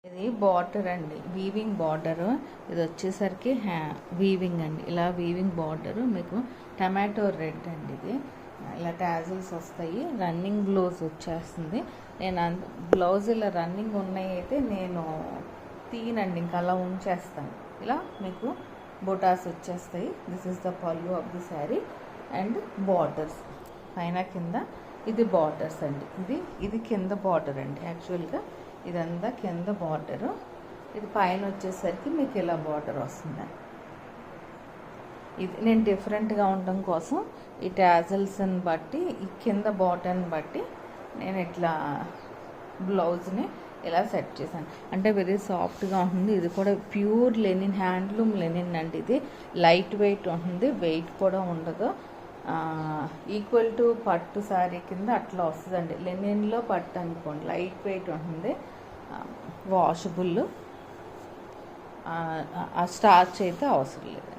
ఇది బార్డర్ అండి, weaving border. ఇది వచ్చేసరికి వీవింగ్ అండి, ఇలా వీవింగ్ బార్డర్. మీకు టమాటో రెడ్ అండి, ఇది ఇలా టాజిల్స్ వస్తాయి. రన్నింగ్ బ్లౌజ్ వచ్చేస్తుంది. నేను బ్లౌజ్ ఇలా రన్నింగ్ ఉన్నాయి అయితే నేను తీయనండి, ఇంకా అలా ఉంచేస్తాను. ఇలా మీకు బొటాస్ వచ్చేస్తాయి. దిస్ ఈస్ ద పల్లు of the sari and borders పైన కింద. ఇది బార్డర్స్ అండి, ఇది కింద బార్డర్ అండి. యాక్చువల్గా ఇదంతా కింద బార్డరు, ఇది పైన వచ్చేసరికి మీకు ఇలా బార్డర్ వస్తుంది. ఇది నేను డిఫరెంట్గా ఉండడం కోసం ఈ టాజల్స్ని బట్టి, ఈ కింద బాటన్ని బట్టి నేను ఇట్లా బ్లౌజ్ని ఇలా సెట్ చేశాను. అంటే వెరీ సాఫ్ట్గా ఉంటుంది. ఇది కూడా ప్యూర్ లెనిన్, హ్యాండ్లూమ్ లెనిన్ అండి. ఇది లైట్ వెయిట్ ఉంటుంది, వెయిట్ కూడా ఉండదు. ఈక్వల్ టు పట్టు శారీ కింద అట్లా వస్తుందండి. లెనిన్లో పట్టు అనుకోండి, లైట్ వెయిట్ ఉంటుంది, వాషబుల్, ఆ స్టార్చ్ అయితే అవసరం లేదు.